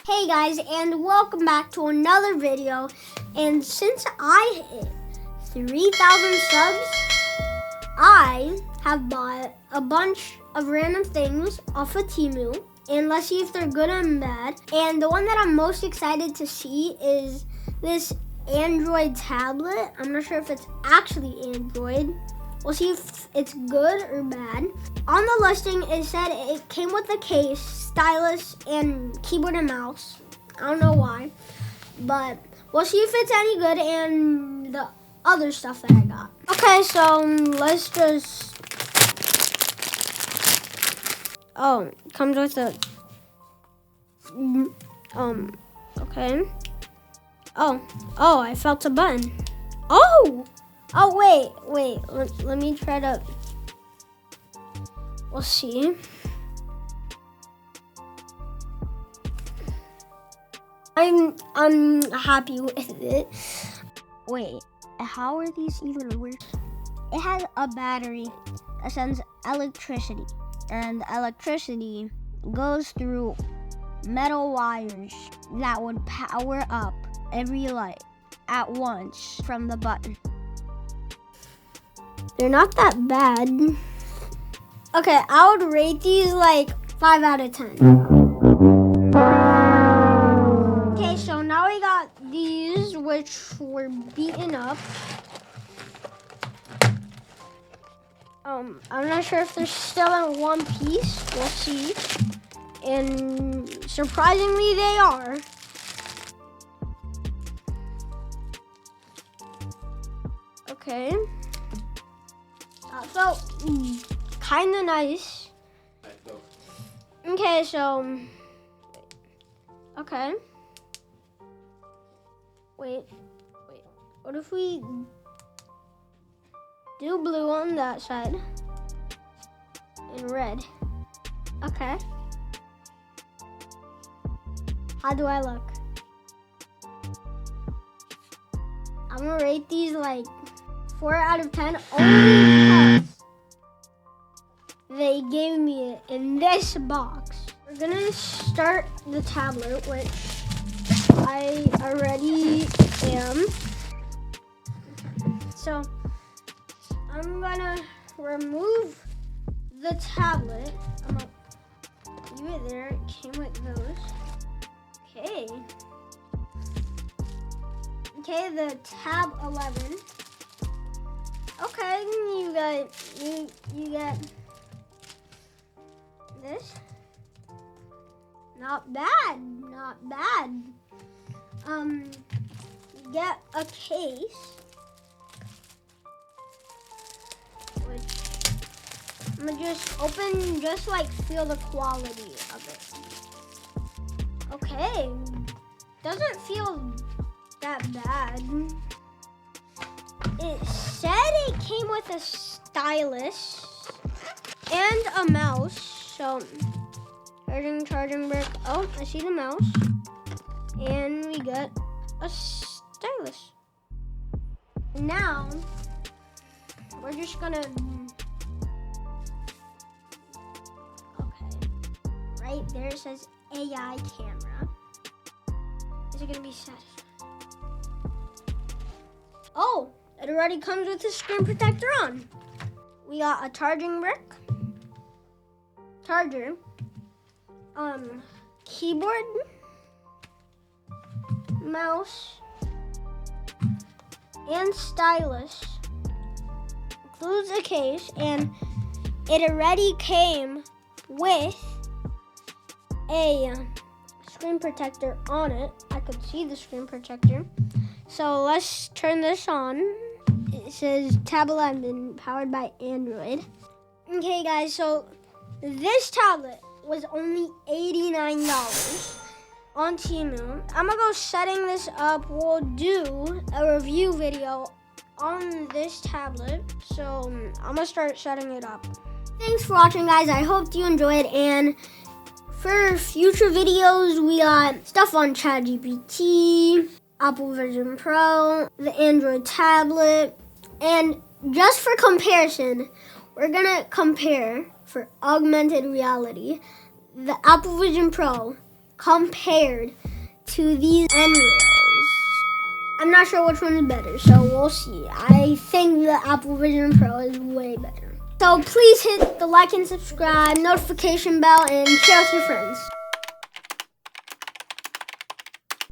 Hey guys, and welcome back to another video. And since I hit 3,000 subs, I have bought a bunch of random things off of Temu. And let's see if they're good and bad. And the one that I'm most excited to see is this Android tablet. I'm not sure if it's actually Android. We'll see if it's good or bad. On the listing, it said it came with a case, stylus, and keyboard and mouse. I don't know why, but we'll see if it's any good and the other stuff that I got. Okay, so let's just... Oh, it comes with a... okay. Oh, I felt a button. Oh, wait. Let me try to... We'll see. I'm happy with it. Wait, how are these even working? It has a battery that sends electricity, and electricity goes through metal wires that would power up every light at once from the button. They're not that bad. Okay, I would rate these like 5 out of 10. Okay, so now we got these, which were beaten up. I'm not sure if they're still in one piece. We'll see. And surprisingly, they are. Okay. That felt kind of nice. Okay, so... Okay. Wait. What if we do blue on that side and red? Okay. How do I look? I'm gonna rate these like 4 out of 10 only because they gave me it in this box. We're gonna start the tablet, which I already am. So I'm gonna remove the tablet. I'm gonna leave it there. It came with those. Okay, the tab 11. Okay, you got this. Not bad. You get a case, which I'm gonna just open, just like feel the quality of it. Okay, doesn't feel that bad. It said it came with a stylus and a mouse. So charging brick. Oh, I see the mouse. And we got a stylus. Now we're just gonna right there it says AI camera. Is it gonna be satisfied? Oh, it already comes with a screen protector on. We got a charging brick, charger, keyboard, mouse, and stylus. Includes a case, and it already came with a screen protector on it. I could see the screen protector. So let's turn this on. It says Tab 11 powered by Android. Okay guys, so this tablet was only $89 on Temu. I'm gonna go setting this up. We'll do a review video on this tablet. So I'm gonna start setting it up. Thanks for watching guys. I hope you enjoyed, and for future videos, we got stuff on ChatGPT, Apple Vision Pro, the Android tablet, and just for comparison, we're gonna compare for augmented reality the Apple Vision Pro compared to these Nreals. I'm not sure which one is better, so we'll see. I think the Apple Vision Pro is way better. So please hit the like and subscribe, notification bell, and share with your friends.